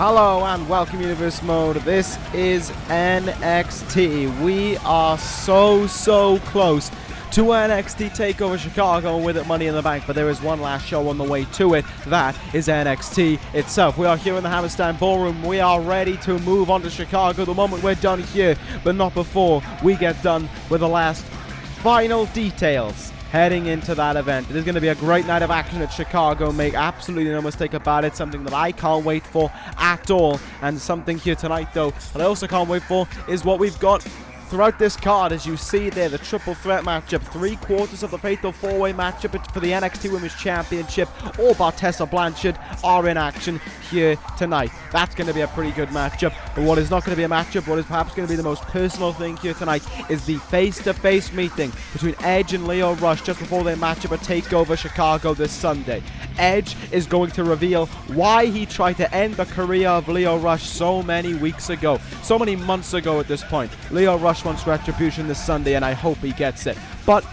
Hello and welcome Universe Mode. This is NXT. We are so close to NXT TakeOver Chicago with it Money in the Bank, but there is one last show on the way to it. That is NXT itself. We are here in the Hammerstein Ballroom. We are ready to move on to Chicago the moment we're done here, but not before we get done with the last final details heading into that event. It is going to be a great night of action at Chicago, make absolutely no mistake about it. Something that I can't wait for at all, and something here tonight though that I also can't wait for is what we've got throughout this card. As you see there, the triple threat matchup, 3/4 of the fatal four-way matchup for the NXT Women's Championship. All bar Tessa Blanchard are in action here tonight. That's going to be a pretty good matchup, but what is not going to be a matchup, what is perhaps going to be the most personal thing here tonight, is the face-to-face meeting between Edge and Lio Rush just before they match up at TakeOver Chicago this Sunday. Edge is going to reveal why he tried to end the career of Lio Rush so many weeks ago, so many months ago at this point. Lio Rush wants retribution this Sunday, and I hope he gets it. But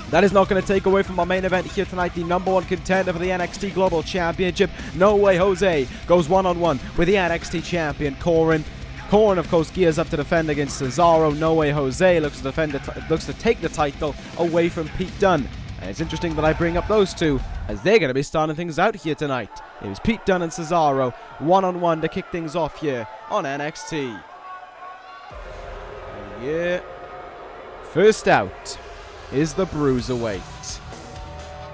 that is not going to take away from our main event here tonight. The #1 contender for the NXT Global Championship, No Way Jose, goes one-on-one with the NXT Champion, Coren. Coren, of course, gears up to defend against Cesaro. No Way Jose looks to take the title away from Pete Dunne. And it's interesting that I bring up those two, as they're going to be starting things out here tonight. It was Pete Dunne and Cesaro, one-on-one to kick things off here on NXT. Yeah. First out is the Bruiserweight.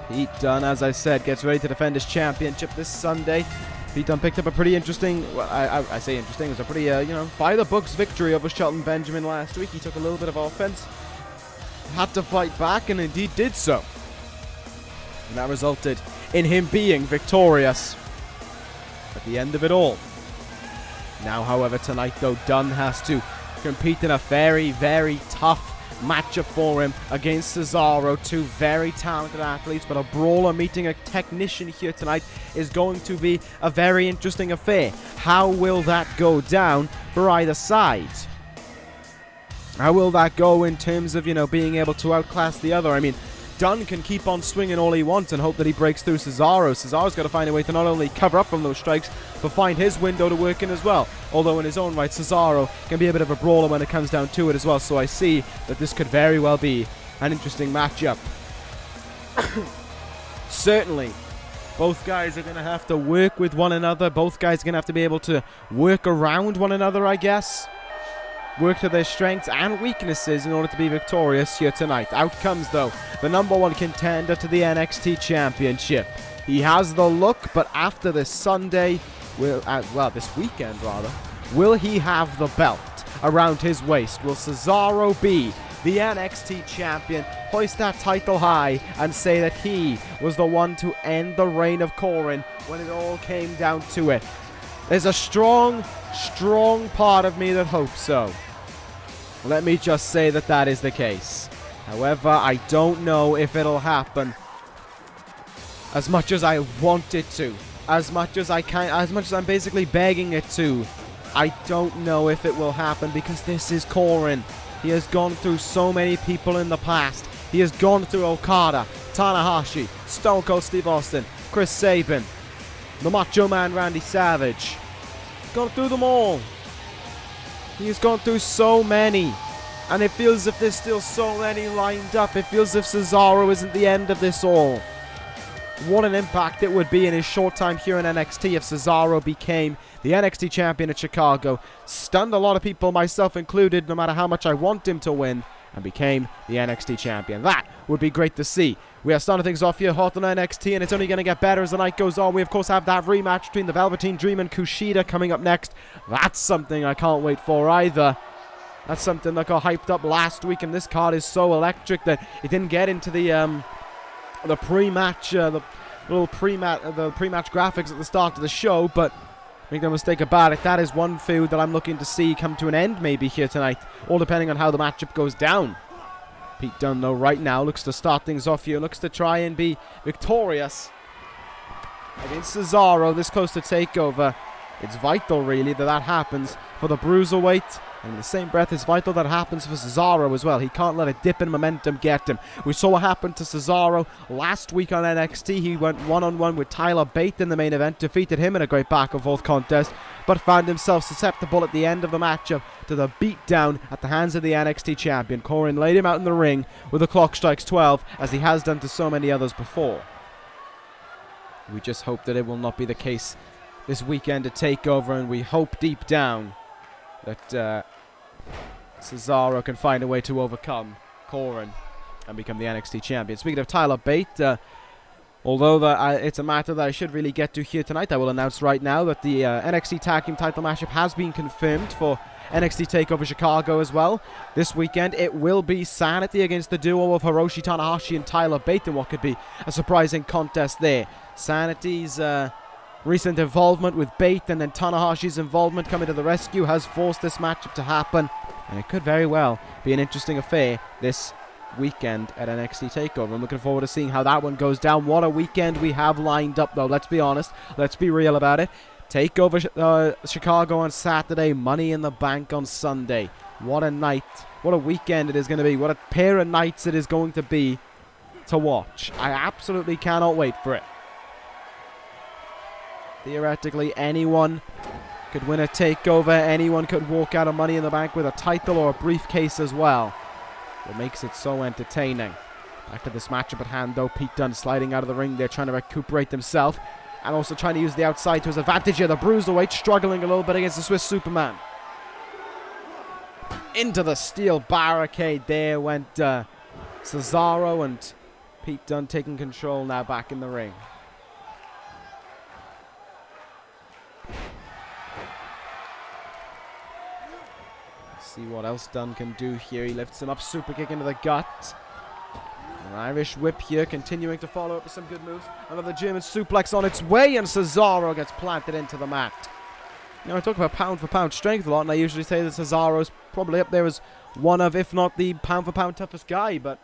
Pete Dunne, as I said, gets ready to defend his championship this Sunday. Pete Dunne picked up a pretty interesting, well, I say interesting, it was a pretty, by-the-books victory over Shelton Benjamin last week. He took a little bit of offense, had to fight back, and indeed did so. And that resulted in him being victorious at the end of it all. Now, however, tonight, though, Dunne has to compete in a very tough matchup for him against Cesaro. Two very talented athletes, but a brawler meeting a technician here tonight is going to be a very interesting affair. How will that go down for either side? How will that go in terms of, being able to outclass the other? I mean, Dunne can keep on swinging all he wants and hope that he breaks through Cesaro. Cesaro's got to find a way to not only cover up from those strikes, but find his window to work in as well. Although in his own right, Cesaro can be a bit of a brawler when it comes down to it as well. So I see that this could very well be an interesting matchup. Certainly, both guys are going to have to work with one another. Both guys are going to have to be able to work around one another, I guess. Work to their strengths and weaknesses in order to be victorious here tonight. Out comes, though, the #1 contender to the NXT Championship. He has the look, but after this Sunday, this weekend rather, will he have the belt around his waist? Will Cesaro be the NXT Champion, hoist that title high, and say that he was the one to end the reign of Coren when it all came down to it? There's a strong part of me that hopes so. Let me just say that that is the case. However, I don't know if it'll happen. As much as I want it to, as much as I'm basically begging it to, I don't know if it will happen, because this is Coren. He has gone through so many people in the past. He has gone through Okada, Tanahashi, Stone Cold Steve Austin, Chris Sabin, the Macho Man Randy Savage. He's gone through them all. He has gone through so many. And it feels as if there's still so many lined up. It feels as if Cesaro isn't the end of this all. What an impact it would be in his short time here in NXT if Cesaro became the NXT champion at Chicago. Stunned a lot of people, myself included, no matter how much I want him to win, and became the NXT champion. That would be great to see. We are starting things off here hot on NXT, and it's only going to get better as the night goes on. We, of course, have that rematch between the Velveteen Dream and KUSHIDA coming up next. That's something I can't wait for either. That's something that got hyped up last week, and this card is so electric that it didn't get into the pre-match, the pre-match graphics at the start of the show, but make no mistake about it, that is one feud that I'm looking to see come to an end maybe here tonight, all depending on how the matchup goes down. Pete Dunne, though, right now looks to start things off here, looks to try and be victorious against Cesaro this close to TakeOver. It's vital, really, that happens for the Bruiserweight. And in the same breath, it's vital that happens for Cesaro as well. He can't let a dip in momentum get him. We saw what happened to Cesaro last week on NXT. He went one-on-one with Bate in the main event, defeated him in a great back-and-forth contest. but found himself susceptible at the end of the matchup to the beatdown at the hands of the NXT champion. Coren laid him out in the ring with the clock strikes 12, as he has done to so many others before. We just hope that it will not be the case this weekend at TakeOver, and we hope deep down that Cesaro can find a way to overcome Coren and become the NXT champion. Speaking of Tyler Bate, although it's a matter that I should really get to here tonight, I will announce right now that the NXT Tag Team title matchup has been confirmed for NXT TakeOver Chicago as well. This weekend, it will be Sanity against the duo of Hiroshi, Tanahashi, and Tyler Bate in what could be a surprising contest there. Sanity's recent involvement with Bate and then Tanahashi's involvement coming to the rescue has forced this matchup to happen, and it could very well be an interesting affair this weekend at NXT TakeOver. I'm looking forward to seeing how that one goes down. What a weekend we have lined up, though. Let's be honest. Let's be real about it. TakeOver Chicago on Saturday, Money in the Bank on Sunday. What a night. What a weekend it is going to be. What a pair of nights it is going to be to watch. I absolutely cannot wait for it. Theoretically, anyone could win a TakeOver. Anyone could walk out of Money in the Bank with a title or a briefcase as well. What makes it so entertaining. Back to this matchup at hand, though. Pete Dunne sliding out of the ring there, trying to recuperate himself, and also trying to use the outside to his advantage here. The Bruiserweight struggling a little bit against the Swiss Superman. Into the steel barricade there went Cesaro, and Pete Dunne taking control now back in the ring. See what else Dunne can do here. He lifts him up, super kick into the gut. An Irish whip here, continuing to follow up with some good moves. Another German suplex on its way, and Cesaro gets planted into the mat. You know, I talk about pound for pound strength a lot, and I usually say that Cesaro's probably up there as one of, if not the pound for pound toughest guy, but...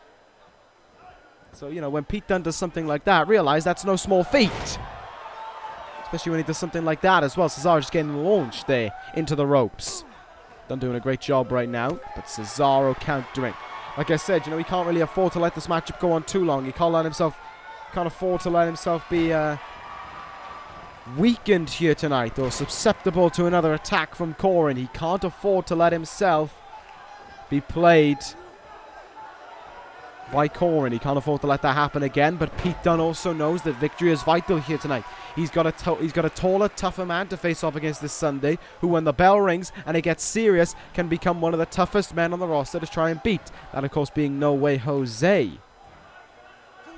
So, you know, when Pete Dunne does something like that, realize that's no small feat. Especially when he does something like that as well. Cesaro just getting launched there into the ropes. Dunne doing a great job right now, but Cesaro countering. Like I said, you know, he can't really afford to let this matchup go on too long. He can't afford to let himself be weakened here tonight or susceptible to another attack from Coren. He can't afford to let himself be played by Coren. He can't afford to let that happen again, but Pete Dunne also knows that victory is vital here tonight. He's got a taller, tougher man to face off against this Sunday, who when the bell rings and it gets serious, can become one of the toughest men on the roster to try and beat. That, of course, being No Way Jose.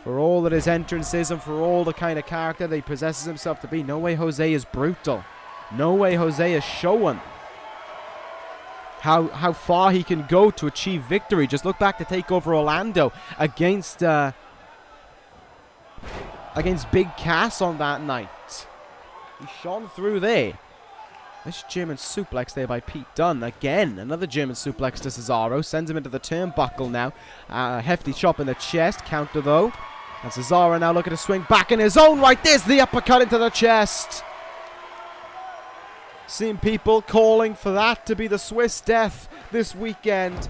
For all that his entrance is and for all the kind of character that he possesses himself to be, No Way Jose is brutal. No Way Jose is showing how far he can go to achieve victory. Just look back to TakeOver Orlando against Big Cass on that night. He shone through there. This German suplex there by Pete Dunne. Again, another German suplex to Cesaro. Sends him into the turnbuckle now. Hefty chop in the chest. Counter though. And Cesaro now looking to swing back in his own right. There's the uppercut into the chest. Seeing people calling for that to be the Swiss death this weekend.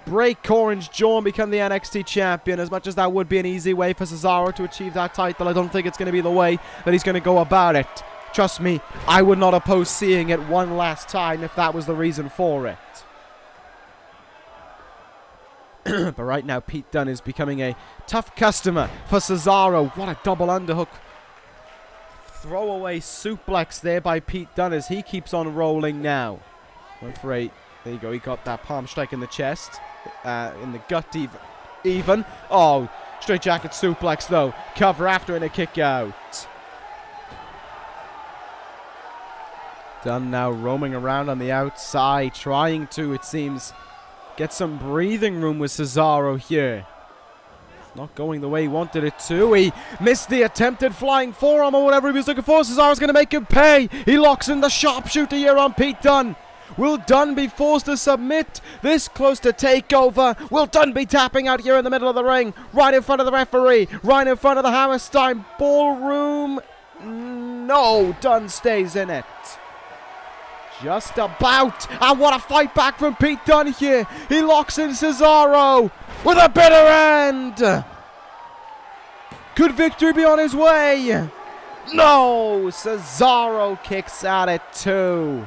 Break Coren's jaw and become the NXT champion. As much as that would be an easy way for Cesaro to achieve that title, I don't think it's going to be the way that he's going to go about it. Trust me, I would not oppose seeing it one last time if that was the reason for it. But right now, Pete Dunne is becoming a tough customer for Cesaro. What a double underhook. Throwaway suplex there by Pete Dunne as he keeps on rolling now. Went for a... There you go, he got that palm strike in the chest. In the gut even. Oh, straight jacket suplex though. Cover after and a kick out. Dunne now roaming around on the outside, trying to, it seems, get some breathing room with Cesaro here. Not going the way he wanted it to. He missed the attempted flying forearm or whatever he was looking for. Cesaro's going to make him pay. He locks in the sharpshooter here on Pete Dunne. Will Dunne be forced to submit? This close to TakeOver. Will Dunne be tapping out here in the middle of the ring? Right in front of the referee. Right in front of the Hammerstein Ballroom. No, Dunne stays in it. Just about. And what a fight back from Pete Dunne here. He locks in Cesaro with a bitter end. Could victory be on his way? No! Cesaro kicks out at 2.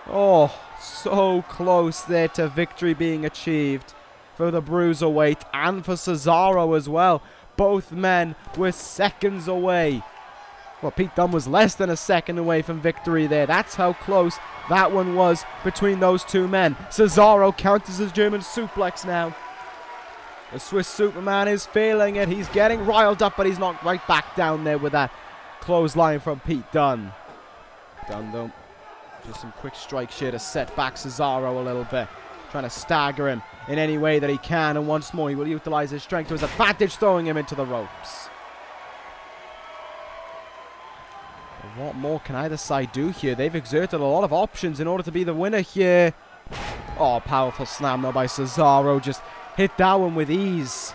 Oh, so close there to victory being achieved for the Bruiserweight and for Cesaro as well. Both men were seconds away. Well, Pete Dunne was less than a second away from victory there. That's how close that one was between those two men. Cesaro counters his German suplex now. The Swiss Superman is feeling it. He's getting riled up, but he's knocked right back down there with that clothesline from Pete Dunne. Dunne, though, just some quick strikes here to set back Cesaro a little bit. Trying to stagger him in any way that he can. And once more, he will utilize his strength to his advantage, throwing him into the ropes. But what more can either side do here? They've exerted a lot of options in order to be the winner here. Oh, powerful slam though by Cesaro. Just hit that one with ease.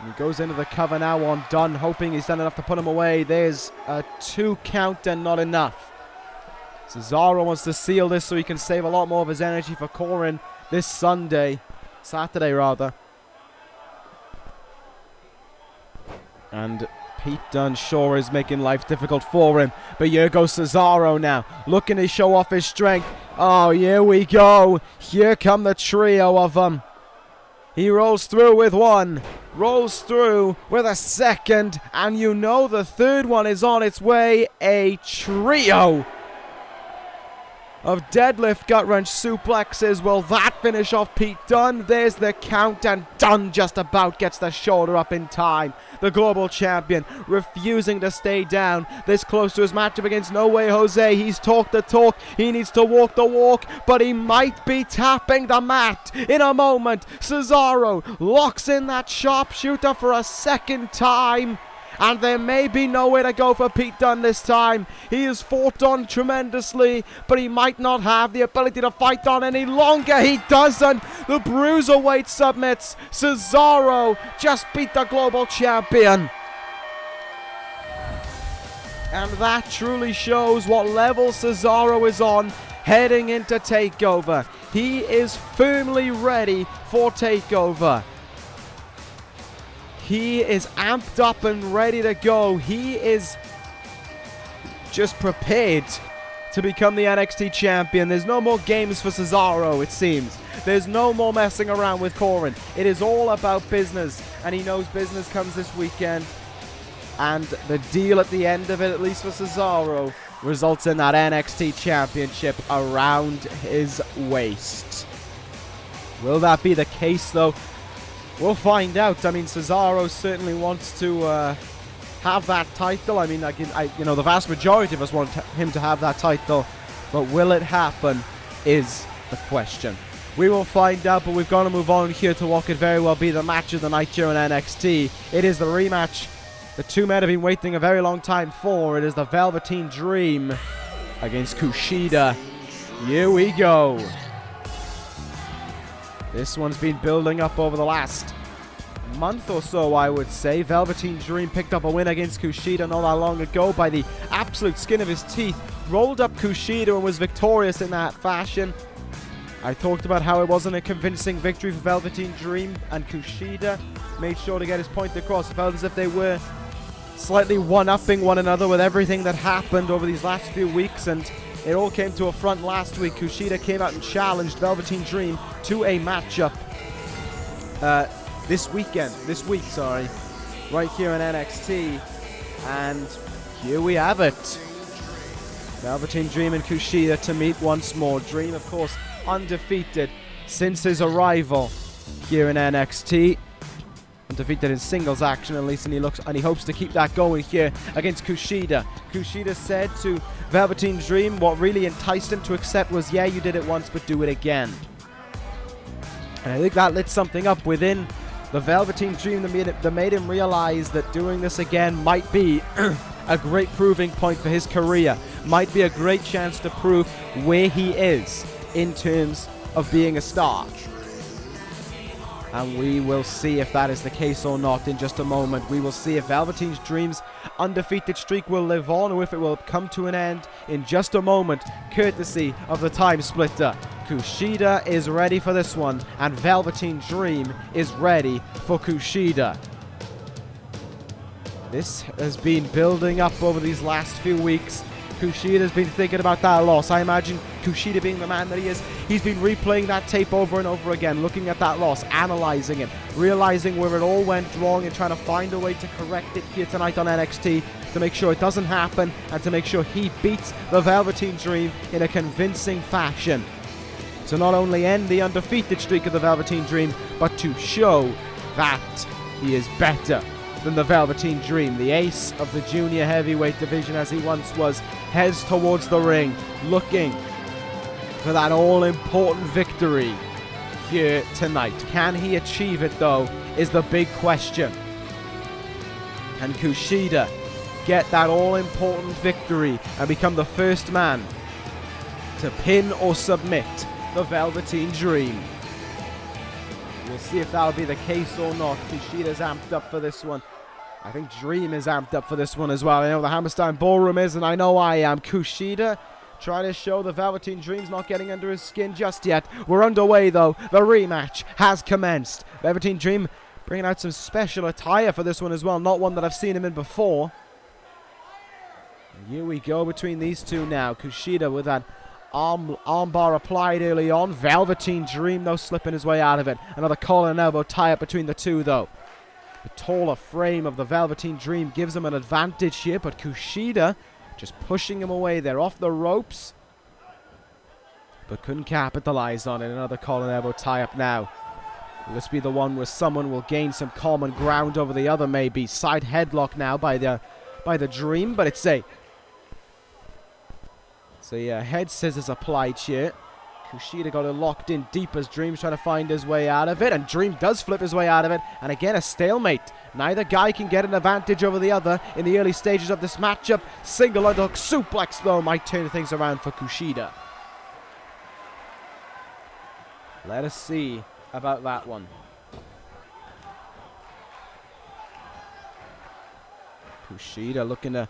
And he goes into the cover now on Dunne, hoping he's done enough to put him away. There's a 2 count and not enough. Cesaro wants to seal this so he can save a lot more of his energy for Coren this Saturday rather. And Pete Dunne sure is making life difficult for him. But here goes Cesaro now, looking to show off his strength. Oh, here we go. Here come the trio of them. He rolls through with 1, rolls through with a 2nd, and you know the 3rd one is on its way. A trio of deadlift gut wrench suplexes. Will that finish off Pete Dunne? There's the count, and Dunne just about gets the shoulder up in time. The global champion refusing to stay down this close to his matchup against No Way Jose. He's talked the talk, he needs to walk the walk, but he might be tapping the mat in a moment. Cesaro locks in that sharpshooter for a 2nd time. And there may be nowhere to go for Pete Dunne this time. He has fought on tremendously, but he might not have the ability to fight on any longer. He doesn't. The Bruiserweight submits. Cesaro just beat the global champion. And that truly shows what level Cesaro is on heading into TakeOver. He is firmly ready for TakeOver. He is amped up and ready to go. He is just prepared to become the NXT champion. There's no more games for Cesaro, it seems. There's no more messing around with Coren. It is all about business, and he knows business comes this weekend. And the deal at the end of it, at least for Cesaro, results in that NXT championship around his waist. Will that be the case, though? We'll find out. I mean, Cesaro certainly wants to have that title. I mean, the vast majority of us want him to have that title, but will it happen is the question. We will find out, but we've got to move on here to what could very well be the match of the night here in NXT. It is the rematch the two men have been waiting a very long time for. It is the Velveteen Dream against KUSHIDA. Here we go. This one's been building up over the last month or so, I would say. Velveteen Dream picked up a win against KUSHIDA not that long ago by the absolute skin of his teeth. Rolled up KUSHIDA and was victorious in that fashion. I talked about how it wasn't a convincing victory for Velveteen Dream, and KUSHIDA made sure to get his point across. It felt as if they were slightly one-upping one another with everything that happened over these last few weeks, and it all came to a front last week. KUSHIDA came out and challenged Velveteen Dream to a matchup this week, right here in NXT. And here we have it. Velveteen Dream and KUSHIDA to meet once more. Dream, of course, undefeated since his arrival here in NXT. Undefeated in singles action, at least, and he hopes to keep that going here against KUSHIDA. KUSHIDA said to Velveteen Dream what really enticed him to accept was, yeah, you did it once, but do it again. And I think that lit something up within the Velveteen Dream that made him realize that doing this again might be a great proving point for his career. Might be a great chance to prove where he is in terms of being a star. And we will see if that is the case or not in just a moment. We will see if Velveteen Dream's undefeated streak will live on or if it will come to an end in just a moment, courtesy of the Time Splitter. KUSHIDA is ready for this one, and Velveteen Dream is ready for KUSHIDA. This has been building up over these last few weeks. Kushida's been thinking about that loss. I imagine Kushida being the man that he is, he's been replaying that tape over and over again, looking at that loss, analyzing it, realizing where it all went wrong and trying to find a way to correct it here tonight on NXT to make sure it doesn't happen and to make sure he beats the Velveteen Dream in a convincing fashion. To not only end the undefeated streak of the Velveteen Dream, but to show that he is better than the Velveteen Dream. The ace of the junior heavyweight division as he once was heads towards the ring, looking for that all-important victory here tonight. Can he achieve it though, is the big question. Can Kushida get that all-important victory and become the first man to pin or submit the Velveteen Dream? We'll see if that'll be the case or not. Kushida's amped up for this one. I think Dream is amped up for this one as well. I know the Hammerstein Ballroom is, and I know I am. Kushida trying to show the Velveteen Dream's not getting under his skin just yet. We're underway though. The rematch has commenced. Velveteen Dream bringing out some special attire for this one as well. Not one that I've seen him in before. And here we go between these two now. Kushida with that armbar applied early on. Velveteen Dream though slipping his way out of it. Another collar and elbow tie up between the two though. The taller frame of the Velveteen Dream gives him an advantage here, but Kushida just pushing him away there off the ropes, but couldn't capitalize on it. Another collar and elbow tie up now. Will this be the one where someone will gain some common ground over the other? Maybe side headlock now by the Dream, but it's a head scissors applied here. Kushida got it locked in deep as Dream's trying to find his way out of it, and Dream does flip his way out of it, and again a stalemate. Neither guy can get an advantage over the other in the early stages of this matchup. Single underhook suplex though might turn things around for Kushida. Let us see about that one. Kushida looking to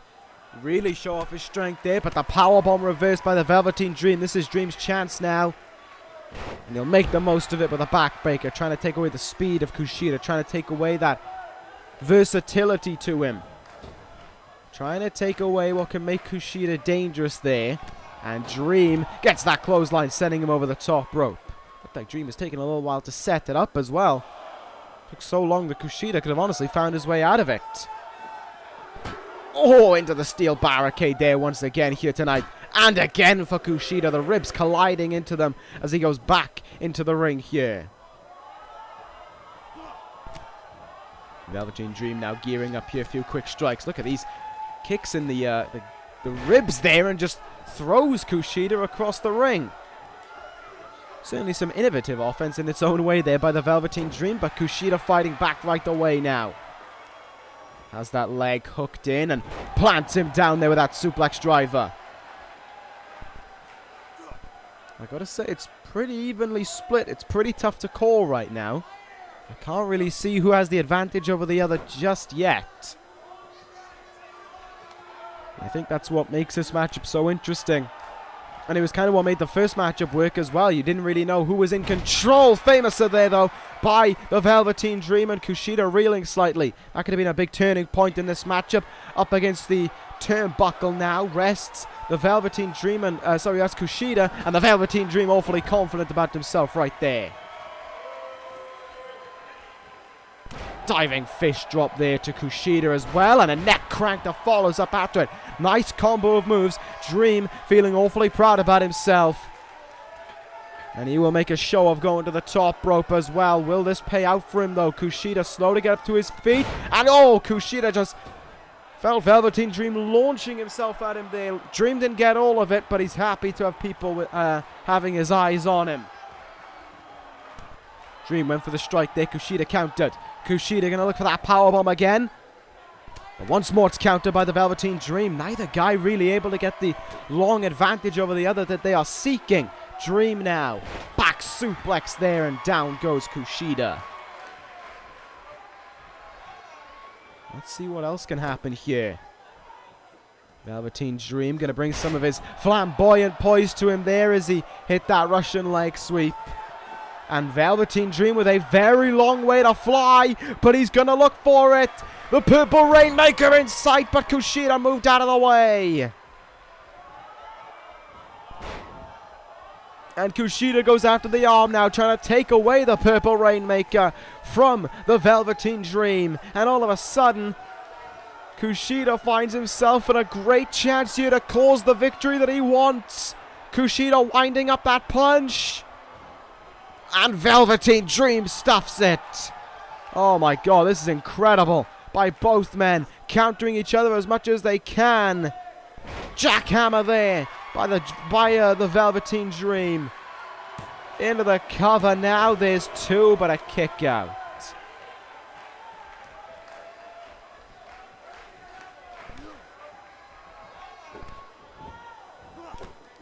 really show off his strength there, but the powerbomb reversed by the Velveteen Dream. This is Dream's chance now, and he'll make the most of it with a backbreaker, trying to take away the speed of Kushida, trying to take away that versatility to him, trying to take away what can make Kushida dangerous there. And Dream gets that clothesline, sending him over the top rope. Looked like Dream has taken a little while to set it up as well. Took so long that Kushida could have honestly found his way out of it. Oh, into the steel barricade there once again here tonight. And again for Kushida. The ribs colliding into them as he goes back into the ring here. Velveteen Dream now gearing up here. A few quick strikes. Look at these kicks in the ribs there, and just throws Kushida across the ring. Certainly some innovative offense in its own way there by the Velveteen Dream, but Kushida fighting back right away now. Has that leg hooked in and plants him down there with that suplex driver. I gotta say, it's pretty evenly split. It's pretty tough to call right now. I can't really see who has the advantage over the other just yet. I think that's what makes this matchup so interesting. And it was kind of what made the first matchup work as well. You didn't really know who was in control. Famouser there, though, by the Velveteen Dream, and Kushida reeling slightly. That could have been a big turning point in this matchup. Up against the turnbuckle now. Rests the Velveteen Dream, and that's Kushida. And the Velveteen Dream awfully confident about himself right there. Diving fish drop there to Kushida as well, and a neck crank that follows up after it. Nice combo of moves. Dream feeling awfully proud about himself. And he will make a show of going to the top rope as well. Will this pay out for him though? Kushida slow to get up to his feet. And oh, Kushida just felt Velveteen Dream launching himself at him there. Dream didn't get all of it, but he's happy to have people having his eyes on him. Dream went for the strike there. Kushida countered. Kushida going to look for that powerbomb again. But once more it's countered by the Velveteen Dream. Neither guy really able to get the long advantage over the other that they are seeking. Dream now. Back suplex there, and down goes Kushida. Let's see what else can happen here. Velveteen Dream going to bring some of his flamboyant poise to him there as he hit that Russian leg sweep. And Velveteen Dream with a very long way to fly, but he's going to look for it. The Purple Rainmaker in sight, but Kushida moved out of the way. And Kushida goes after the arm now, trying to take away the Purple Rainmaker from the Velveteen Dream. And all of a sudden, Kushida finds himself in a great chance here to cause the victory that he wants. Kushida winding up that punch. And Velveteen Dream stuffs it. Oh my god, this is incredible. By both men, countering each other as much as they can. Jackhammer there by the Velveteen Dream. Into the cover now. There's two, but a kick out.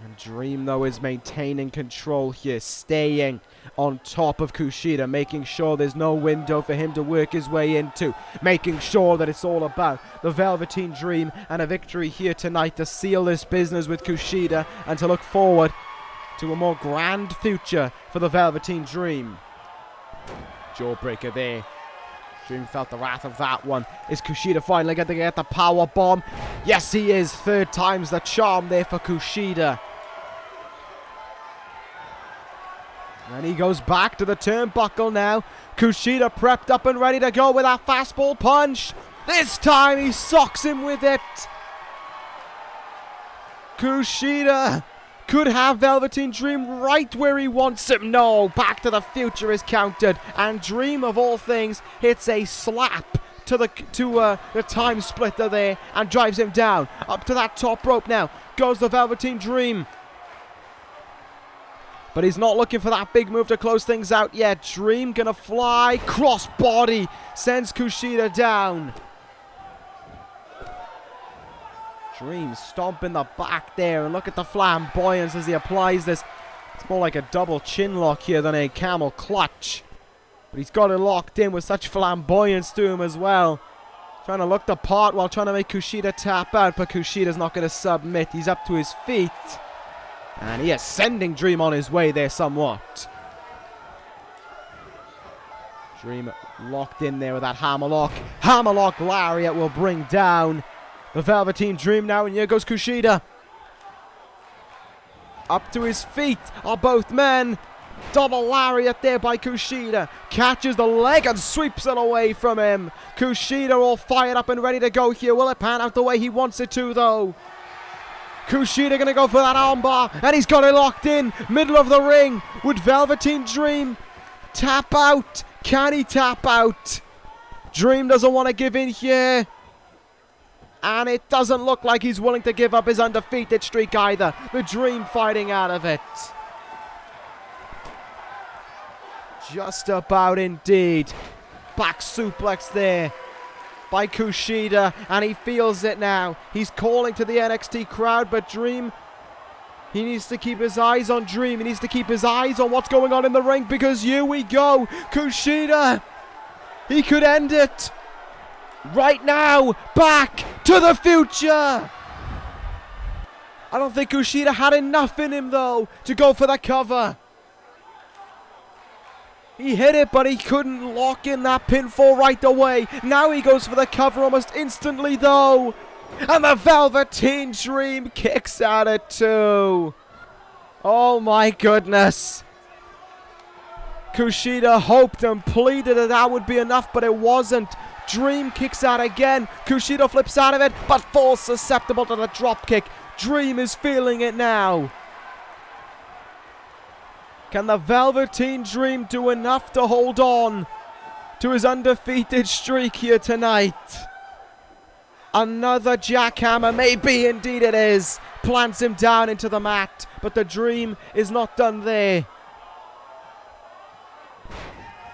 And Dream, though, is maintaining control here, staying on top of Kushida, making sure there's no window for him to work his way into, making sure that it's all about the Velveteen Dream and a victory here tonight to seal this business with Kushida and to look forward to a more grand future for the Velveteen Dream. Jawbreaker there. Dream felt the wrath of that one. Is Kushida finally going to get the power bomb? Yes, he is. Third time's the charm there for Kushida. And he goes back to the turnbuckle now. Kushida prepped up and ready to go with that fastball punch. This time he socks him with it. Kushida could have Velveteen Dream right where he wants him. No, Back to the Future is countered. And Dream, of all things, hits a slap to the time splitter there and drives him down. Up to that top rope now goes the Velveteen Dream. But he's not looking for that big move to close things out yet. Dream gonna fly. Cross body sends Kushida down. Dream stomping the back there. And look at the flamboyance as he applies this. It's more like a double chin lock here than a camel clutch. But he's got it locked in with such flamboyance to him as well. Trying to look the part while trying to make Kushida tap out. But Kushida's not going to submit. He's up to his feet. And he is sending Dream on his way there somewhat. Dream locked in there with that hammerlock. Hammerlock lariat will bring down the Velveteen Dream now. And here goes Kushida. Up to his feet are both men. Double lariat there by Kushida. Catches the leg and sweeps it away from him. Kushida all fired up and ready to go here. Will it pan out the way he wants it to, though? Kushida going to go for that armbar, and he's got it locked in. Middle of the ring. Would Velveteen Dream tap out? Can he tap out? Dream doesn't want to give in here. And it doesn't look like he's willing to give up his undefeated streak either. The Dream fighting out of it. Just about indeed. Back suplex there by Kushida, and he feels it now. He's calling to the NXT crowd, but Dream, he needs to keep his eyes on Dream. He needs to keep his eyes on what's going on in the ring, because here we go. Kushida, he could end it right now. Back to the Future. I don't think Kushida had enough in him, though, to go for the cover. He hit it, but he couldn't lock in that pinfall right away. Now he goes for the cover almost instantly, though. And the Velveteen Dream kicks at it, too. Oh, my goodness. Kushida hoped and pleaded that would be enough, but it wasn't. Dream kicks out again. Kushida flips out of it, but falls susceptible to the dropkick. Dream is feeling it now. Can the Velveteen Dream do enough to hold on to his undefeated streak here tonight? Another jackhammer, maybe indeed it is. Plants him down into the mat, but the Dream is not done there.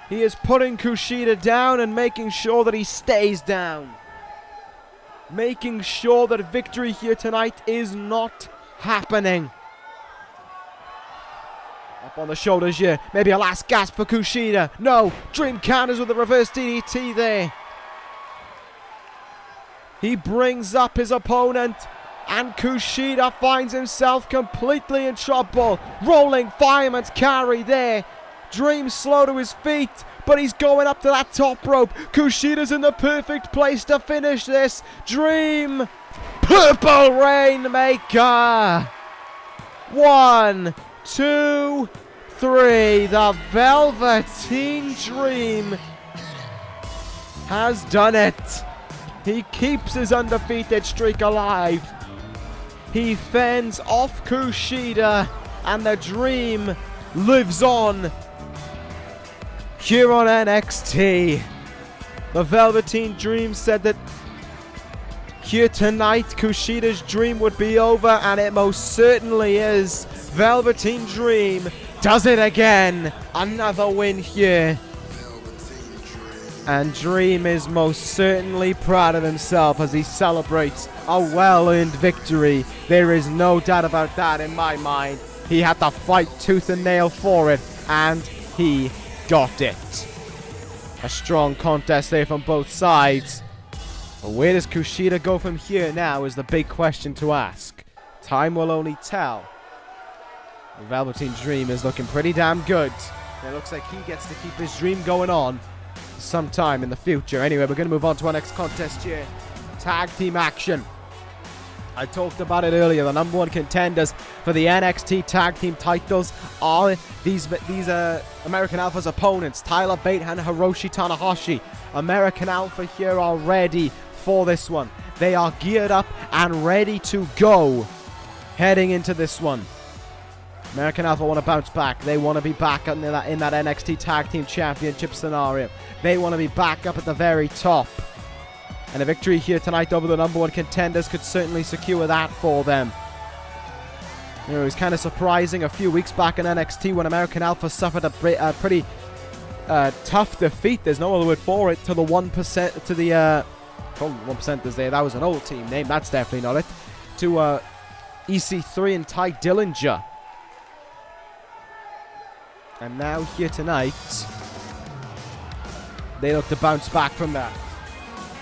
He is putting Kushida down and making sure that he stays down. Making sure that victory here tonight is not happening. Up on the shoulders here. Maybe a last gasp for Kushida. No. Dream counters with the reverse DDT there. He brings up his opponent. And Kushida finds himself completely in trouble. Rolling fireman's carry there. Dream slow to his feet. but he's going up to that top rope. Kushida's in the perfect place to finish this. Dream. Purple Rainmaker. 1, 2, 3. The Velveteen Dream has done it. He keeps his undefeated streak alive. He fends off Kushida, and the Dream lives on here on NXT. The Velveteen Dream said that here tonight Kushida's dream would be over, and it most certainly is. Velveteen Dream does it again. Another win here. And Dream is most certainly proud of himself as he celebrates a well-earned victory. There is no doubt about that in my mind. He had to fight tooth and nail for it, and he got it. A strong contest there from both sides. But where does Kushida go from here now is the big question to ask. Time will only tell. The Velveteen Dream is looking pretty damn good. And it looks like he gets to keep his dream going on sometime in the future. Anyway, we're going to move on to our next contest here. Tag team action. I talked about it earlier. The number one contenders for the NXT tag team titles are these American Alpha's opponents, Tyler Bate and Hiroshi Tanahashi. American Alpha here are ready for this one. They are geared up and ready to go heading into this one. American Alpha want to bounce back. They want to be back in that NXT Tag Team Championship scenario. They want to be back up at the very top. And a victory here tonight over the number one contenders could certainly secure that for them. You know, it was kind of surprising a few weeks back in NXT when American Alpha suffered a pretty tough defeat. There's no other word for it. To the 1%, to the 1%ers there. That was an old team name. That's definitely not it. To EC3 and Ty Dillinger. And now here tonight, they look to bounce back from that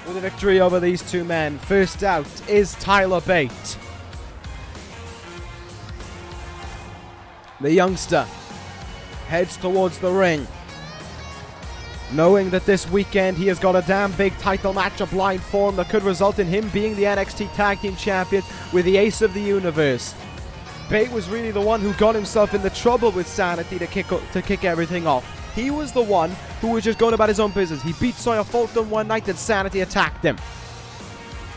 with a victory over these two men. First out is Tyler Bate. The youngster heads towards the ring, knowing that this weekend he has got a damn big title matchup lined for him that could result in him being the NXT Tag Team Champion with the Ace of the Universe. Bate was really the one who got himself into trouble with Sanity to kick everything off. He was the one who was just going about his own business. He beat Sawyer Fulton one night, and Sanity attacked him.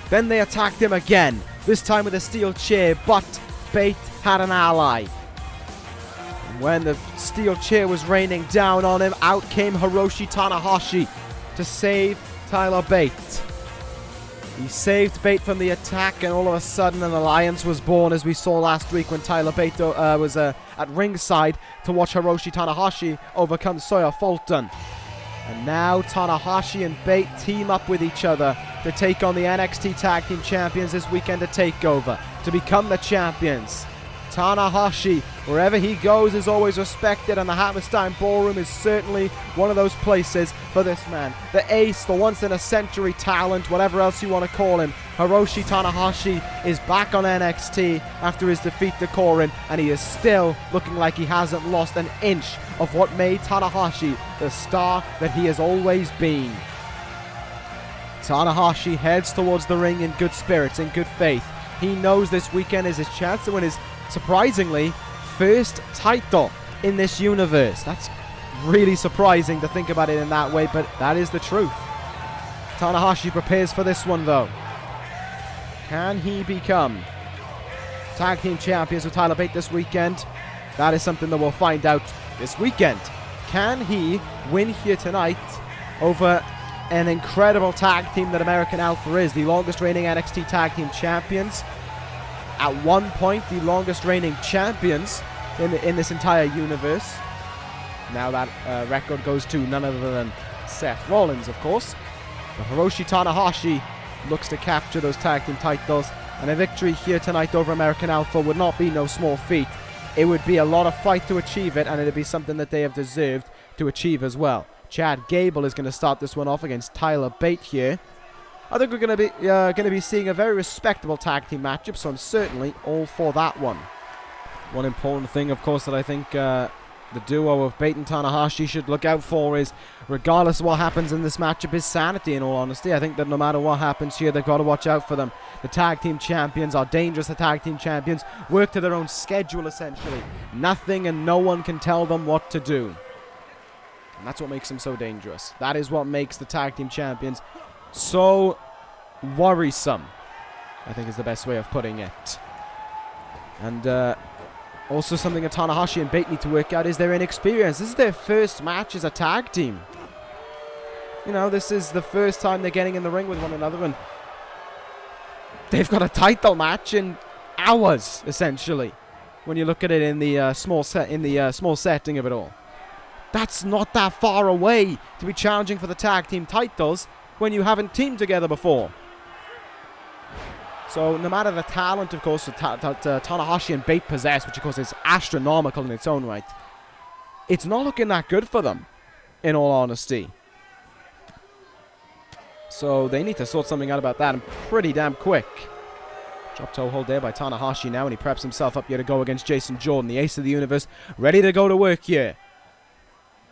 Then they attacked him again, this time with a steel chair, but Bate had an ally. And when the steel chair was raining down on him, out came Hiroshi Tanahashi to save Tyler Bate. He saved Bate from the attack, and all of a sudden an alliance was born, as we saw last week when Tyler Bate was at ringside to watch Hiroshi Tanahashi overcome Sawyer Fulton. And now Tanahashi and Bate team up with each other to take on the NXT Tag Team Champions this weekend at TakeOver, to become the champions. Tanahashi, wherever he goes, is always respected, and the Hammerstein Ballroom is certainly one of those places for this man. The ace, the once-in-a-century talent, whatever else you want to call him, Hiroshi Tanahashi is back on NXT after his defeat to Coren, and he is still looking like he hasn't lost an inch of what made Tanahashi the star that he has always been. Tanahashi heads towards the ring in good spirits, in good faith. He knows this weekend is his chance to win his, surprisingly, first title in this universe. That's really surprising to think about it in that way, but that is the truth. Tanahashi prepares for this one, though. Can he become tag team champions with Tyler Bate this weekend? That is something that we'll find out this weekend. Can he win here tonight over an incredible tag team that American Alpha is, the longest reigning NXT tag team champions? At one point, the longest reigning champions in this entire universe. Now that record goes to none other than Seth Rollins, of course. But Hiroshi Tanahashi looks to capture those tag team titles, and a victory here tonight over American Alpha would not be no small feat. It would be a lot of fight to achieve it, and it would be something that they have deserved to achieve as well. Chad Gable is going to start this one off against Tyler Bate here. I think we're going to be seeing a very respectable tag team matchup, so I'm certainly all for that one. One important thing, of course, that I think the duo of Bate and Tanahashi should look out for is, regardless of what happens in this matchup, is sanity, in all honesty. I think that no matter what happens here, they've got to watch out for them. The tag team champions are dangerous. The tag team champions work to their own schedule, essentially. Nothing and no one can tell them what to do. And that's what makes them so dangerous. That is what makes the tag team champions so worrisome, I think is the best way of putting it. And also something that Tanahashi and Bate need to work out is their inexperience. This is their first match as a tag team. You know, this is the first time they're getting in the ring with one another, and they've got a title match in hours, essentially, when you look at it in the small setting of it all. That's not that far away to be challenging for the tag team titles when you haven't teamed together before. So no matter the talent, of course, that Tanahashi and Bate possess, which of course is astronomical in its own right, it's not looking that good for them, in all honesty. So they need to sort something out about that, and pretty damn quick. Drop toe hold there by Tanahashi now, and he preps himself up here to go against Jason Jordan, the ace of the universe, ready to go to work here.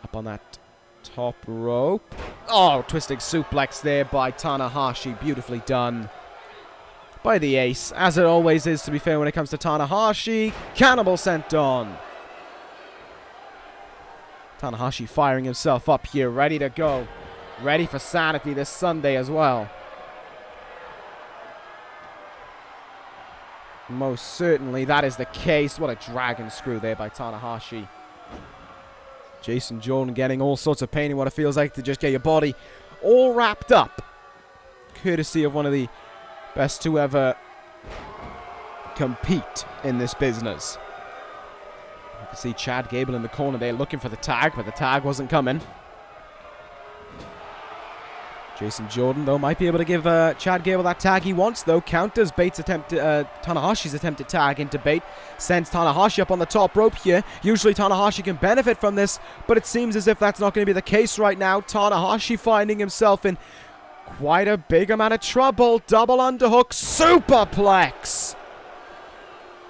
Up on that top rope. Oh, twisting suplex there by Tanahashi, beautifully done by the ace, as it always is, to be fair, when it comes to Tanahashi. Cannibal sent on. Tanahashi firing himself up here, ready to go. Ready for sanity this Sunday as well. Most certainly that is the case. What a dragon screw there by Tanahashi. Jason Jordan getting all sorts of pain in what it feels like to just get your body all wrapped up. Courtesy of one of the best to ever compete in this business. You can see Chad Gable in the corner there looking for the tag, but the tag wasn't coming. Jason Jordan, though, might be able to give Chad Gable that tag he wants, though. Counters Bate's Tanahashi's attempted tag into Bate. Sends Tanahashi up on the top rope here. Usually Tanahashi can benefit from this, but it seems as if that's not going to be the case right now. Tanahashi finding himself in quite a big amount of trouble. Double underhook, superplex.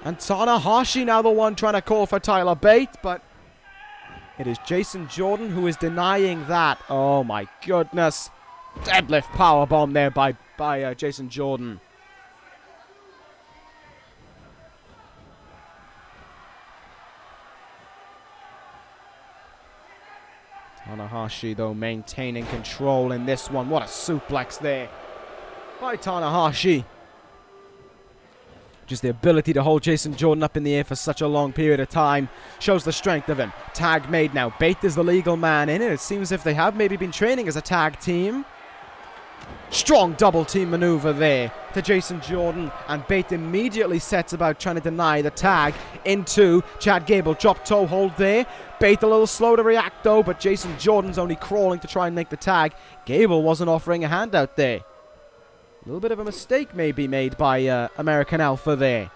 And Tanahashi now the one trying to call for Tyler Bate, but it is Jason Jordan who is denying that. Oh my goodness. Deadlift powerbomb there by Jason Jordan. Tanahashi, though, maintaining control in this one. What a suplex there by Tanahashi. Just the ability to hold Jason Jordan up in the air for such a long period of time shows the strength of him. Tag made now. Bate is the legal man in it. It seems as if they have maybe been training as a tag team. Strong double team maneuver there to Jason Jordan, and Bate immediately sets about trying to deny the tag into Chad Gable. Drop toe hold there. Bate a little slow to react though, but Jason Jordan's only crawling to try and make the tag. Gable wasn't offering a handout there. A little bit of a mistake maybe made by American Alpha there.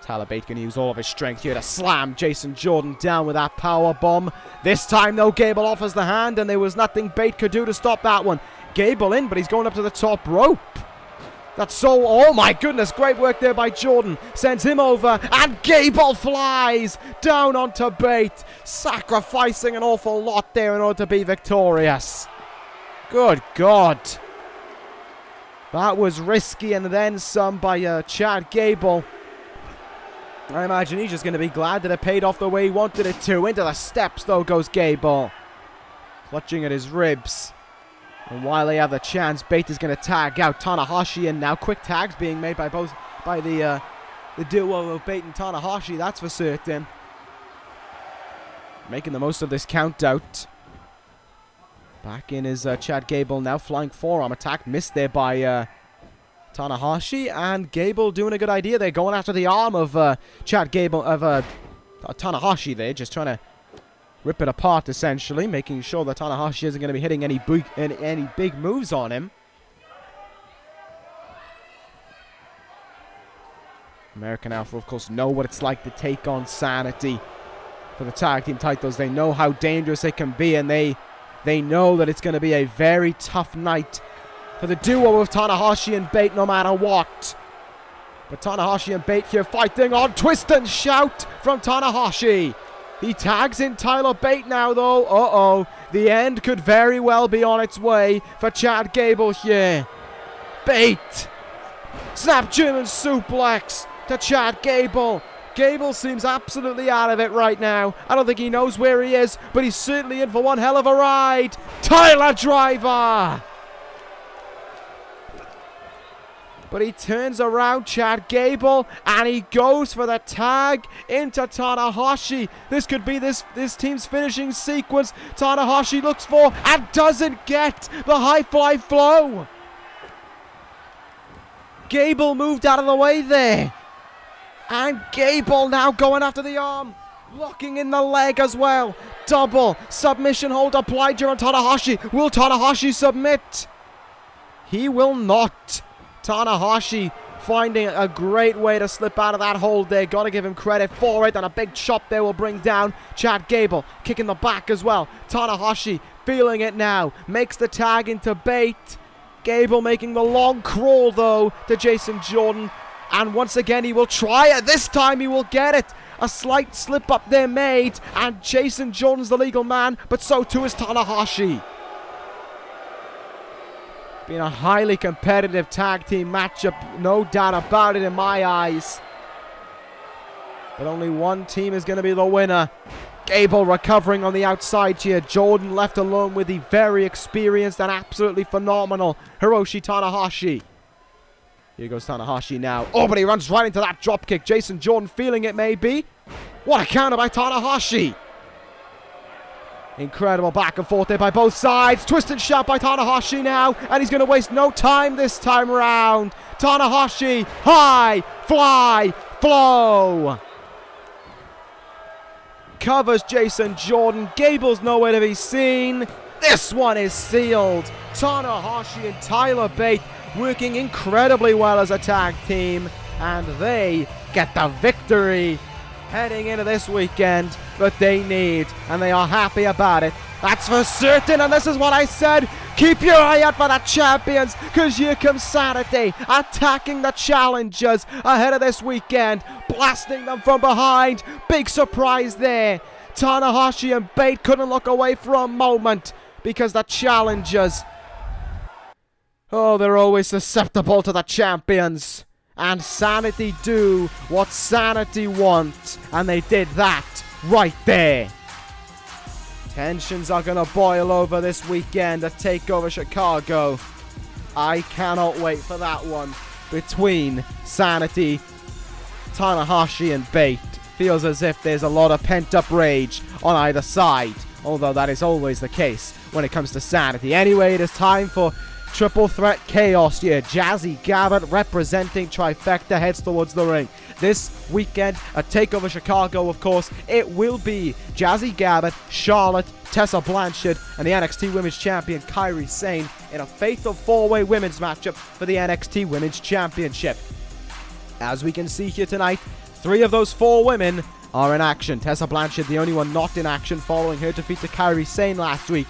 Tyler Bate going to use all of his strength here to slam Jason Jordan down with that power bomb. This time though, Gable offers the hand, and there was nothing Bate could do to stop that one. Gable in, but he's going up to the top rope. That's so... Oh my goodness, great work there by Jordan. Sends him over, and Gable flies down onto Bate, sacrificing an awful lot there in order to be victorious. Good God. That was risky and then some by Chad Gable. I imagine he's just going to be glad that it paid off the way he wanted it to. Into the steps, though, goes Gable, clutching at his ribs. And while they have the chance, Bate is going to tag out Tanahashi, and now quick tags being made by the duo of Bate and Tanahashi, that's for certain. Making the most of this count out. Back in is Chad Gable now, flying forearm attack, missed there by Tanahashi, and Gable doing a good idea there, going after the arm of Chad Gable, of Tanahashi there, just trying to rip it apart, essentially, making sure that Tanahashi isn't going to be hitting any big moves on him. American Alpha, of course, know what it's like to take on Sanity for the tag team titles. They know how dangerous they can be, and they know that it's going to be a very tough night for the duo of Tanahashi and Bate, no matter what. But Tanahashi and Bate here fighting on. Twist and shout from Tanahashi. He tags in Tyler Bate now, though. Uh-oh. The end could very well be on its way for Chad Gable here. Bate. Snap German suplex to Chad Gable. Gable seems absolutely out of it right now. I don't think he knows where he is, but he's certainly in for one hell of a ride. Tyler Driver. But he turns around Chad Gable and he goes for the tag into Tanahashi. This could be this team's finishing sequence. Tanahashi looks for and doesn't get the high fly flow. Gable moved out of the way there. And Gable now going after the arm. Locking in the leg as well. Double submission hold applied here on Tanahashi. Will Tanahashi submit? He will not. Tanahashi finding a great way to slip out of that hold there. Gotta give him credit for it. And a big chop there will bring down Chad Gable. Kicking the back as well. Tanahashi feeling it now. Makes the tag into Bate. Gable making the long crawl though to Jason Jordan. And once again he will try it. This time he will get it. A slight slip up there made. And Jason Jordan's the legal man. But so too is Tanahashi. Been a highly competitive tag team matchup, no doubt about it in my eyes. But only one team is going to be the winner. Gable recovering on the outside here. Jordan left alone with the very experienced and absolutely phenomenal Hiroshi Tanahashi. Here goes Tanahashi now. Oh, but he runs right into that dropkick. Jason Jordan feeling it maybe. What a counter by Tanahashi. Incredible back and forth there by both sides. Twist and shout by Tanahashi now. And he's going to waste no time this time around. Tanahashi, high, fly, flow. Covers Jason Jordan. Gable's nowhere to be seen. This one is sealed. Tanahashi and Tyler Bate working incredibly well as a tag team. And they get the victory heading into this weekend that they need, and they are happy about it. That's for certain, and this is what I said. Keep your eye out for the champions, because here comes Saturday, attacking the challengers ahead of this weekend, blasting them from behind. Big surprise there. Tanahashi and Bate couldn't look away for a moment, because the challengers, oh, they're always susceptible to the champions. And Sanity do what Sanity want. And they did that right there. Tensions are going to boil over this weekend at TakeOver Chicago. I cannot wait for that one. Between Sanity, Tanahashi and Bate. Feels as if there's a lot of pent-up rage on either side. Although that is always the case when it comes to Sanity. Anyway, it is time for Triple Threat Chaos here. Jazzy Gabert representing Trifecta heads towards the ring. This weekend at TakeOver Chicago, of course, it will be Jazzy Gabert, Charlotte, Tessa Blanchard, and the NXT Women's Champion Kairi Sane in a fatal 4-way women's matchup for the NXT Women's Championship. As we can see here tonight, 3 of those 4 women are in action. Tessa Blanchard, the only one not in action following her defeat to Kairi Sane last week.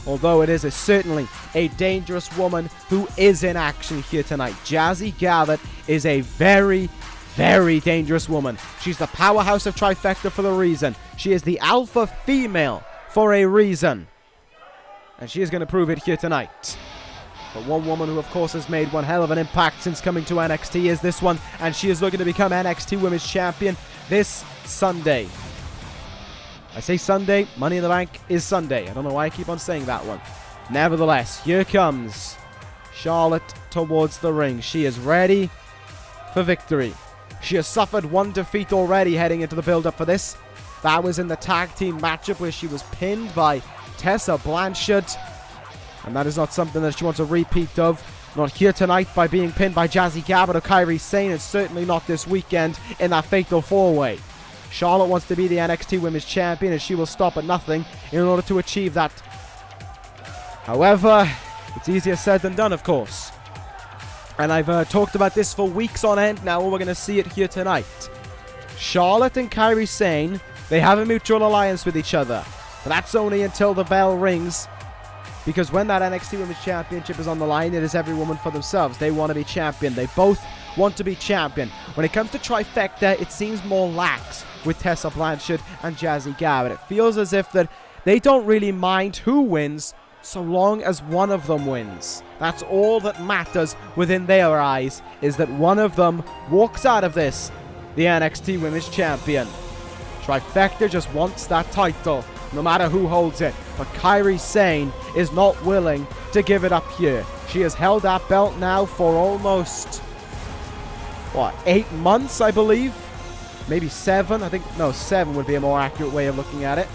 Although it is certainly a dangerous woman who is in action here tonight. Jazzy Gabert is a very, very dangerous woman. She's the powerhouse of Trifecta for the reason. She is the alpha female for a reason. And she is going to prove it here tonight. But one woman who, of course, has made one hell of an impact since coming to NXT is this one. And she is looking to become NXT Women's Champion this Sunday. I say Sunday, Money in the Bank is Sunday. I don't know why I keep on saying that one. Nevertheless, here comes Charlotte towards the ring. She is ready for victory. She has suffered one defeat already heading into the build-up for this. That was in the tag team matchup where she was pinned by Tessa Blanchard. And that is not something that she wants a repeat of. Not here tonight by being pinned by Jazzy Gabert or Kairi Sane, and certainly not this weekend in that fatal 4-way. Charlotte wants to be the NXT Women's Champion, and she will stop at nothing in order to achieve that. However, it's easier said than done, of course. And I've talked about this for weeks on end now, and we're going to see it here tonight. Charlotte and Kairi Sane, they have a mutual alliance with each other. But that's only until the bell rings. Because when that NXT Women's Championship is on the line, it is every woman for themselves. They want to be champion. They both want to be champion. When it comes to trifecta, it seems more lax with Tessa Blanchard and Jazzy Gabert. It feels as if that they don't really mind who wins, so long as one of them wins. That's all that matters within their eyes, is that one of them walks out of this the NXT Women's Champion. Trifecta just wants that title, no matter who holds it. But Kairi Sane is not willing to give it up here. She has held that belt now for almost, 8 months, I believe? Maybe 7? I think, no, 7 would be a more accurate way of looking at it.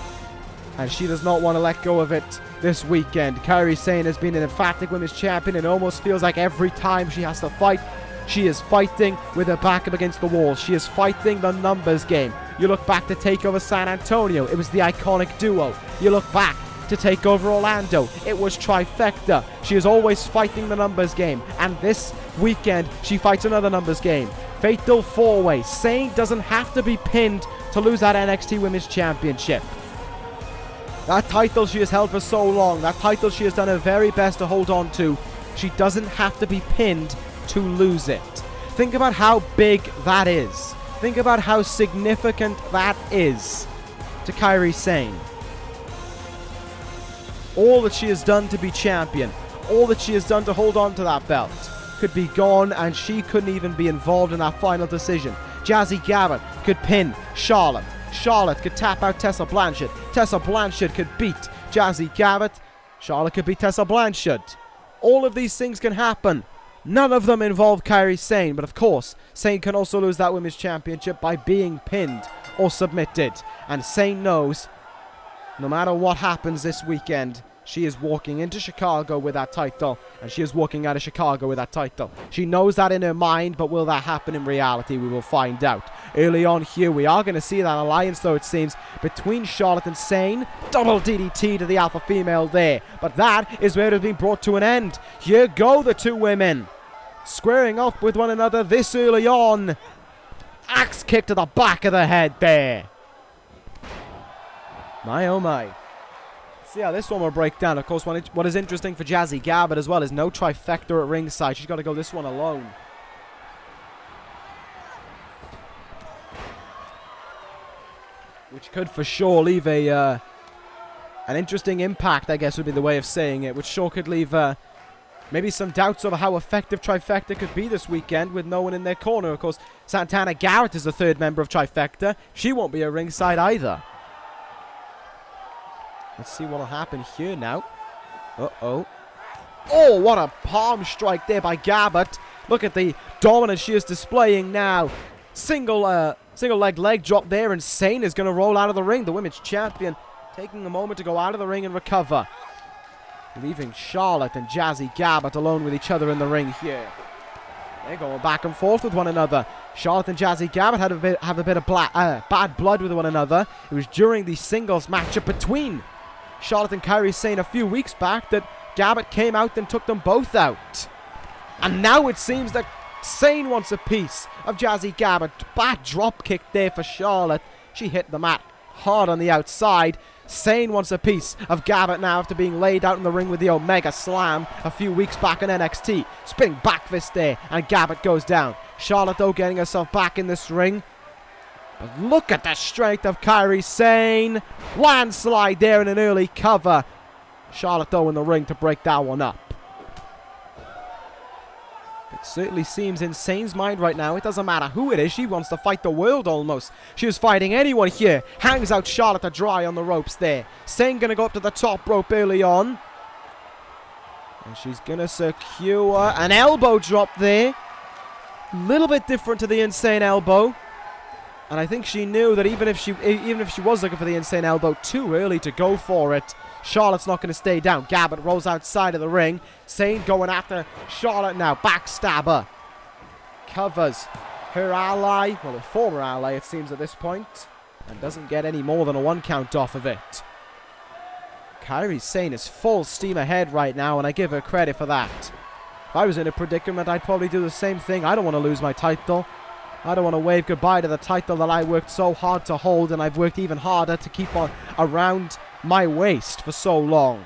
And she does not want to let go of it this weekend. Kairi Sane has been an emphatic women's champion, and it almost feels like every time she has to fight, she is fighting with her back up against the wall. She is fighting the numbers game. You look back to TakeOver San Antonio, it was the iconic duo. You look back to TakeOver Orlando, it was trifecta. She is always fighting the numbers game, and this weekend she fights another numbers game. Fatal 4-way. Sane doesn't have to be pinned to lose that NXT Women's Championship. That title she has held for so long, that title she has done her very best to hold on to, she doesn't have to be pinned to lose it. Think about how big that is. Think about how significant that is to Kairi Sane. All that she has done to be champion, all that she has done to hold on to that belt, could be gone, and she couldn't even be involved in that final decision. Jazzy Gabert could pin Charlotte. Charlotte could tap out Tessa Blanchard. Tessa Blanchard could beat Jazzy Gabert. Charlotte could beat Tessa Blanchard. All of these things can happen. None of them involve Kairi Sane, but of course, Sane can also lose that Women's Championship by being pinned or submitted. And Sane knows, no matter what happens this weekend, she is walking into Chicago with that title, and she is walking out of Chicago with that title. She knows that in her mind, but will that happen in reality? We will find out. Early on here, we are going to see that alliance, though, it seems, between Charlotte and Sane. Double DDT to the alpha female there. But that is where it has been brought to an end. Here go the two women, squaring off with one another this early on. Axe kick to the back of the head there. My oh my. See how this one will break down. Of course, what is interesting for Jazzy Gabert as well is no trifecta at ringside. She's got to go this one alone. Which could for sure leave an interesting impact, I guess would be the way of saying it. Which sure could leave maybe some doubts over how effective trifecta could be this weekend with no one in their corner. Of course, Santana Garrett is the third member of trifecta. She won't be at ringside either. Let's see what will happen here now. Uh-oh. Oh, what a palm strike there by Gabert. Look at the dominance she is displaying now. Single leg drop there, and Sane is going to roll out of the ring. The women's champion taking a moment to go out of the ring and recover. Leaving Charlotte and Jazzy Gabert alone with each other in the ring here. They're going back and forth with one another. Charlotte and Jazzy Gabert have a bit of bad blood with one another. It was during the singles matchup between Charlotte and Kairi Sane a few weeks back that Gabert came out and took them both out. And now it seems that Sane wants a piece of Jazzy Gabert. Bad drop kick there for Charlotte. She hit the mat hard on the outside. Sane wants a piece of Gabert now after being laid out in the ring with the Omega Slam a few weeks back in NXT. Spinning back fist there, and Gabert goes down. Charlotte, though, getting herself back in this ring. But look at the strength of Kairi Sane. Landslide there in an early cover. Charlotte, though, in the ring to break that one up. It certainly seems in Sane's mind right now, it doesn't matter who it is, she wants to fight the world almost. She is fighting anyone here. Hangs out Charlotte to dry on the ropes there. Sane going to go up to the top rope early on. And she's going to secure an elbow drop there. A little bit different to the Insane elbow. And I think she knew that even if she was looking for the Insane elbow, too early to go for it. Charlotte's not going to stay down. Gabert rolls outside of the ring. Sane going after Charlotte now. Backstabber. Covers her ally, well, her former ally it seems at this point, and doesn't get any more than a 1 count off of it. Kairi Sane is full steam ahead right now, and I give her credit for that. If I was in a predicament, I'd probably do the same thing. I don't want to lose my title. I don't want to wave goodbye to the title that I worked so hard to hold, and I've worked even harder to keep on around my waist for so long.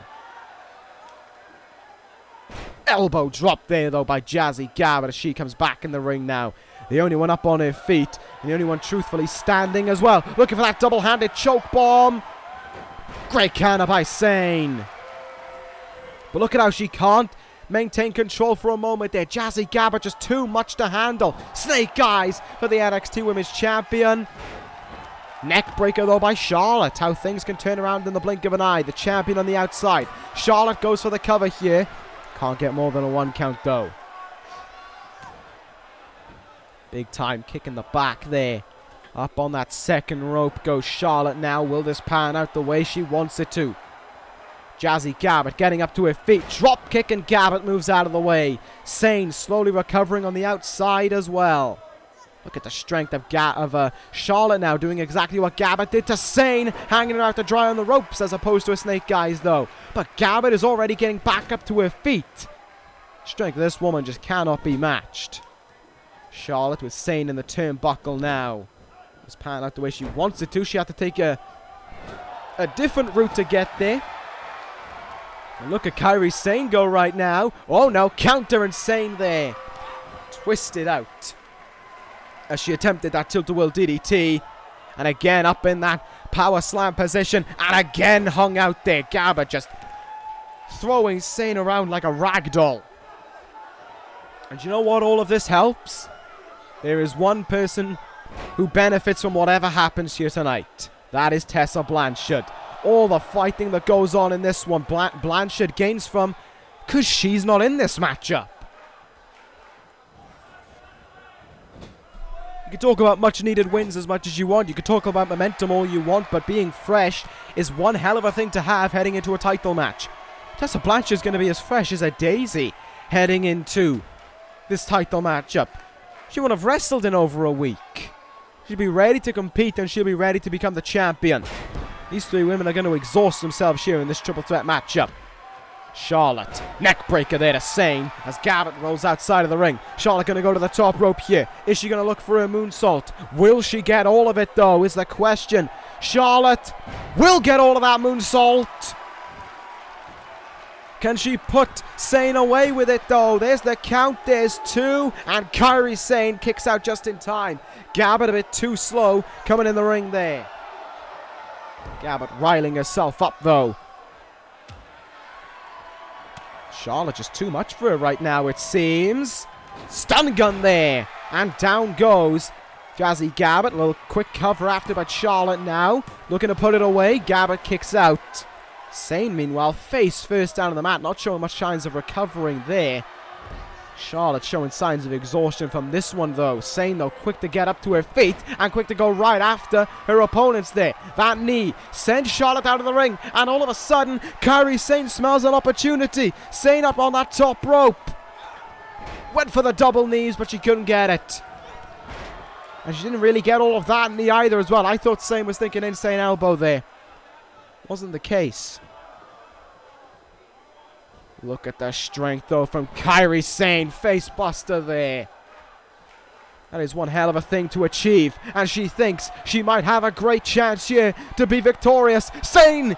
Elbow drop there, though, by Jazzy Gabert as she comes back in the ring now. The only one up on her feet, and the only one truthfully standing as well. Looking for that double-handed choke bomb. Great counter by Sane. But look at how she can't maintain control for a moment there. Jazzy Gabert just too much to handle. Snake eyes for the NXT Women's Champion. Neck breaker though by Charlotte. How things can turn around in the blink of an eye. The champion on the outside. Charlotte goes for the cover here. Can't get more than a 1 count though. Big time kick in the back there. Up on that second rope goes Charlotte now. Will this pan out the way she wants it to? Jazzy Gabert getting up to her feet. Drop kick and Gabert moves out of the way. Sane slowly recovering on the outside as well. Look at the strength of Charlotte now doing exactly what Gabert did to Sane. Hanging her out to dry on the ropes as opposed to a snake eyes though. But Gabert is already getting back up to her feet. Strength of this woman just cannot be matched. Charlotte with Sane in the turnbuckle now. Just pan out the way she wants it to. She had to take a different route to get there. And look at Kairi Sane go right now. Oh no, counter and Sane there. Twisted out. As she attempted that tilt-a-whirl DDT. And again up in that power slam position. And again hung out there. Gabert just throwing Sane around like a rag doll. And you know what all of this helps? There is one person who benefits from whatever happens here tonight. That is Tessa Blanchard. All the fighting that goes on in this one, Blanchard gains from because she's not in this matchup. You can talk about much needed wins as much as you want. You can talk about momentum all you want, but being fresh is one hell of a thing to have heading into a title match. Tessa Blanchard's going to be as fresh as a daisy heading into this title matchup. She won't have wrestled in over a week. She'll be ready to compete and she'll be ready to become the champion. These three women are going to exhaust themselves here in this triple threat matchup. Charlotte, neck breaker there to Sane as Gabert rolls outside of the ring. Charlotte going to go to the top rope here. Is she going to look for a moonsault? Will she get all of it though is the question. Charlotte will get all of that moonsault. Can she put Sane away with it though? There's the count, there's 2, and Kairi Sane kicks out just in time. Gabert a bit too slow coming in the ring there. Gabert riling herself up though. Charlotte just too much for her right now it seems. Stun gun there, and down goes Jazzy Gabert. A little quick cover after by Charlotte now. Looking to put it away, Gabert kicks out. Sane, meanwhile, face first down on the mat, not showing much signs of recovering there. Charlotte showing signs of exhaustion from this one, though. Sane, though, quick to get up to her feet and quick to go right after her opponents there. That knee sends Charlotte out of the ring, and all of a sudden, Kairi Sane smells an opportunity. Sane up on that top rope. Went for the double knees, but she couldn't get it. And she didn't really get all of that knee either as well. I thought Sane was thinking insane elbow there. Wasn't the case. Look at the strength, though, from Kairi Sane. Face buster there. That is one hell of a thing to achieve. And she thinks she might have a great chance here to be victorious. Sane!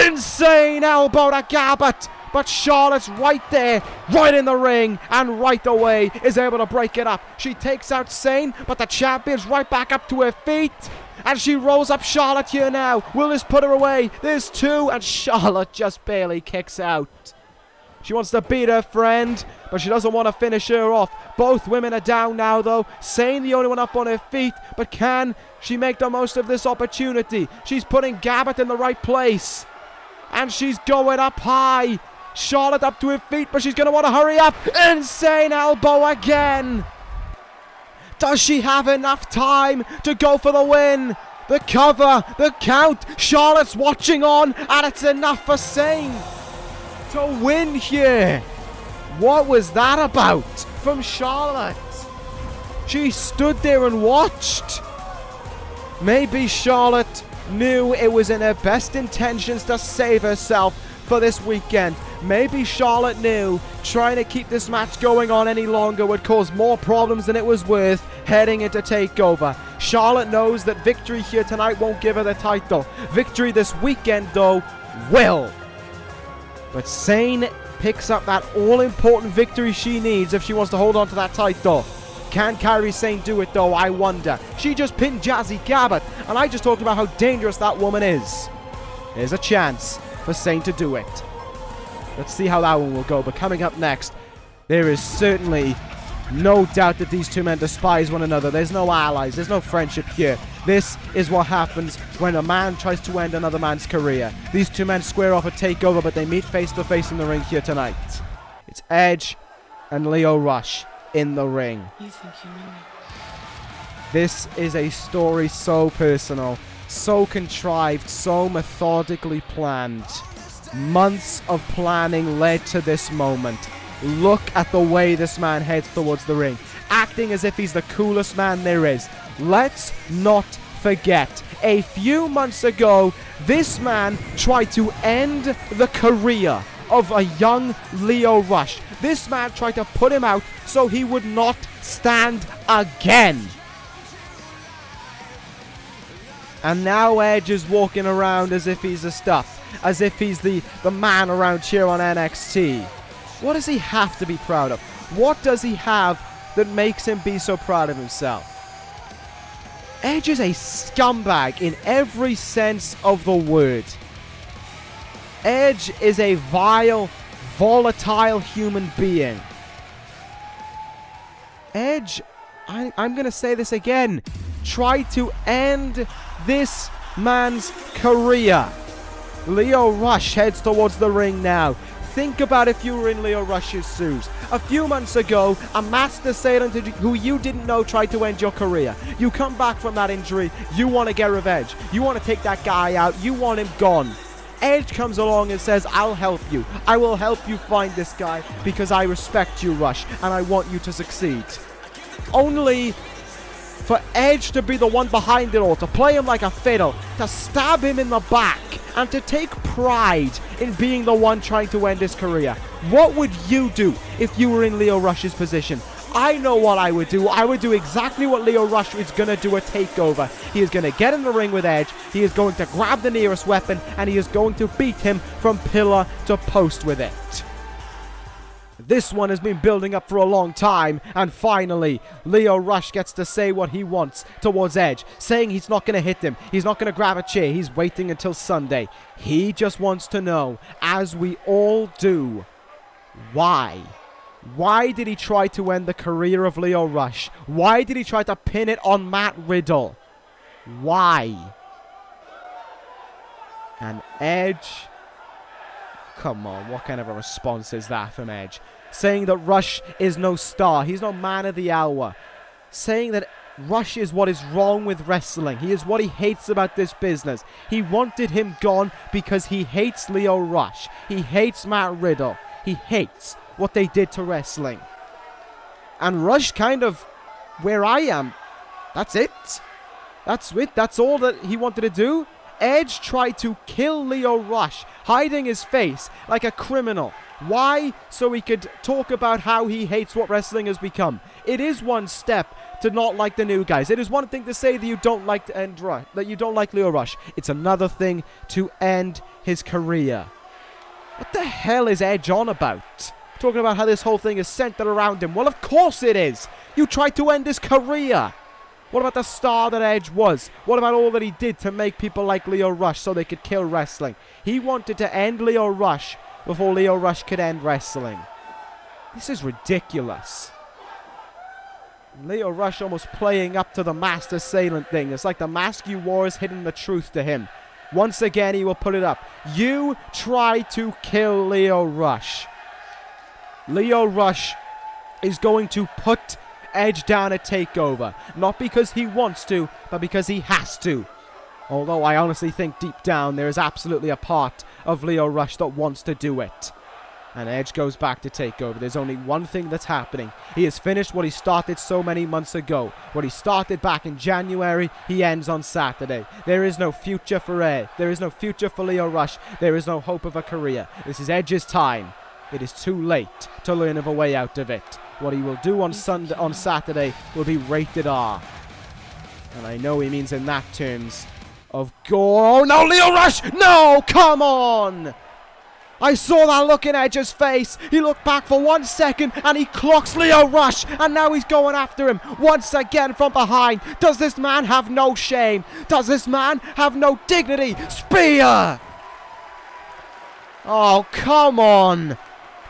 Insane elbow to Gabert. But Charlotte's right there, right in the ring, and right away is able to break it up. She takes out Sane, but the champion's right back up to her feet. And she rolls up Charlotte here now. Will this put her away? There's 2, and Charlotte just barely kicks out. She wants to beat her friend, but she doesn't want to finish her off. Both women are down now, though. Sane the only one up on her feet, but can she make the most of this opportunity? She's putting Gabert in the right place, and she's going up high. Charlotte up to her feet, but she's going to want to hurry up. Insane elbow again. Does she have enough time to go for the win? The cover, the count. Charlotte's watching on, and it's enough for Sane to win here. What was that about from Charlotte? She stood there and watched. Maybe Charlotte knew it was in her best intentions to save herself for this weekend. Maybe Charlotte knew trying to keep this match going on any longer would cause more problems than it was worth heading into TakeOver. Charlotte knows that victory here tonight won't give her the title. Victory this weekend, though, will. But Sane picks up that all-important victory she needs if she wants to hold on to that title. Can Kairi Sane do it, though? I wonder. She just pinned Jazzy Gabert, and I just talked about how dangerous that woman is. There's a chance for Sane to do it. Let's see how that one will go. But coming up next, there is certainly no doubt that these two men despise one another. There's no allies. There's no friendship here. This is what happens when a man tries to end another man's career. These two men square off a takeover, but they meet face to face in the ring here tonight. It's Edge and Lio Rush in the ring. You think you know me? This is a story so personal, so contrived, so methodically planned. Months of planning led to this moment. Look at the way this man heads towards the ring, acting as if he's the coolest man there is. Let's not forget, a few months ago, this man tried to end the career of a young Lio Rush. This man tried to put him out so he would not stand again. And now Edge is walking around as if he's the stuff, as if he's the man around here on NXT. What does he have to be proud of? What does he have that makes him be so proud of himself? Edge is a scumbag in every sense of the word. Edge is a vile, volatile human being. Edge, I'm going to say this again, tried to end this man's career. Lio Rush heads towards the ring now. Think about if you were in Lio Rush's shoes. A few months ago, a master assailant who you didn't know tried to end your career. You come back from that injury, you want to get revenge. You want to take that guy out, you want him gone. Edge comes along and says, I'll help you. I will help you find this guy because I respect you, Rush, and I want you to succeed. Only for Edge to be the one behind it all, to play him like a fiddle, to stab him in the back, and to take pride in being the one trying to end his career. What would you do if you were in Lio Rush's position? I know what I would do. I would do exactly what Lio Rush is going to do at TakeOver. He is going to get in the ring with Edge. He is going to grab the nearest weapon, and he is going to beat him from pillar to post with it. This one has been building up for a long time, and finally, Lio Rush gets to say what he wants towards Edge, saying he's not going to hit him, he's not going to grab a chair, he's waiting until Sunday. He just wants to know, as we all do, why? Why did he try to end the career of Lio Rush? Why did he try to pin it on Matt Riddle? Why? And Edge... Come on, what kind of a response is that from Edge? Saying that Rush is no star. He's no man of the hour. Saying that Rush is what is wrong with wrestling. He is what he hates about this business. He wanted him gone because he hates Lio Rush. He hates Matt Riddle. He hates what they did to wrestling. And Rush kind of where I am. That's it. That's it. That's all that he wanted to do. Edge tried to kill Lio Rush, hiding his face like a criminal. Why? So he could talk about how he hates what wrestling has become. It is one step to not like the new guys. It is one thing to say that you don't like that you don't like Lio Rush. It's another thing to end his career. What the hell is Edge on about? Talking about how this whole thing is centered around him. Well, of course it is. You tried to end his career. What about the star that Edge was? What about all that he did to make people like Lio Rush so they could kill wrestling? He wanted to end Lio Rush before Lio Rush could end wrestling. This is ridiculous. Lio Rush almost playing up to the master assailant thing. It's like the mask you wore is hidden the truth to him. Once again, he will put it up. You try to kill Lio Rush. Lio Rush is going to put Edge down at TakeOver. Not because he wants to, but because he has to. Although I honestly think deep down there is absolutely a part of Lio Rush that wants to do it. And Edge goes back to TakeOver. There's only one thing that's happening. He has finished what he started so many months ago. What he started back in January, he ends on Saturday. There is no future for Edge. There is no future for Lio Rush. There is no hope of a career. This is Edge's time. It is too late to learn of a way out of it. What he will do on Saturday will be rated R. And I know he means in that terms of gore. Oh no, Lio Rush! No, come on! I saw that look in Edge's face. He looked back for 1 second and he clocks Lio Rush. And now he's going after him once again from behind. Does this man have no shame? Does this man have no dignity? Spear! Oh, come on.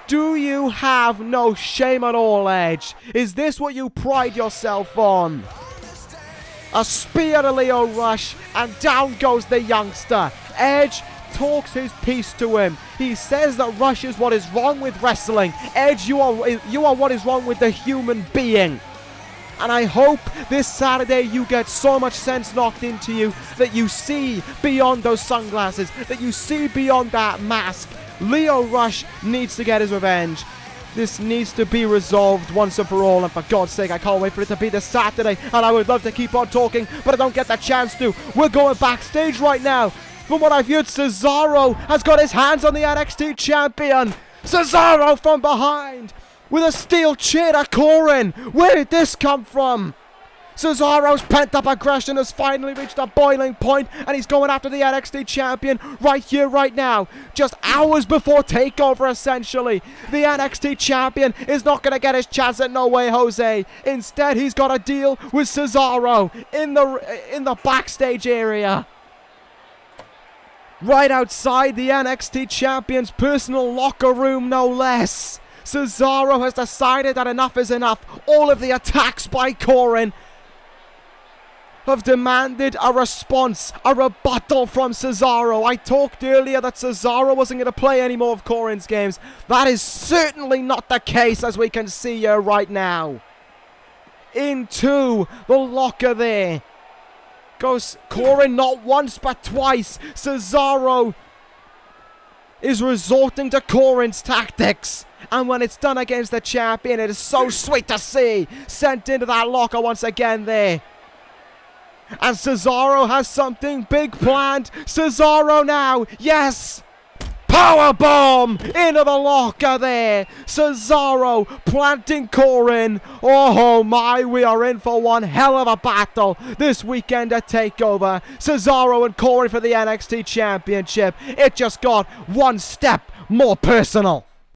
Do you have no shame at all, Edge? Is this what you pride yourself on? A spear to Lio Rush, and down goes the youngster. Edge talks his piece to him. He says that Rush is what is wrong with wrestling. Edge, you are what is wrong with the human being. And I hope this Saturday you get so much sense knocked into you that you see beyond those sunglasses, that you see beyond that mask. Lio Rush needs to get his revenge. This needs to be resolved once and for all, and for God's sake, I can't wait for it to be this Saturday, and I would love to keep on talking, but I don't get the chance to. We're going backstage right now. From what I've heard, Cesaro has got his hands on the NXT champion. Cesaro from behind with a steel chair to Coren. Where did this come from? Cesaro's pent-up aggression has finally reached a boiling point, and he's going after the NXT champion right here, right now. Just hours before TakeOver, essentially. The NXT champion is not going to get his chance at No Way Jose. Instead, he's got a deal with Cesaro in the backstage area. Right outside the NXT champion's personal locker room, no less. Cesaro has decided that enough is enough. All of the attacks by Coren have demanded a response, a rebuttal from Cesaro. I talked earlier that Cesaro wasn't going to play any more of Coren's games. That is certainly not the case, as we can see here right now. Into the locker there goes Coren, not once but twice. Cesaro is resorting to Coren's tactics. And when it's done against the champion, it is so sweet to see. Sent into that locker once again there. And Cesaro has something big planned. Cesaro now. Yes. Powerbomb into the locker there. Cesaro planting Coren. Oh my, we are in for one hell of a battle this weekend at TakeOver. Cesaro and Coren for the NXT Championship. It just got one step more personal.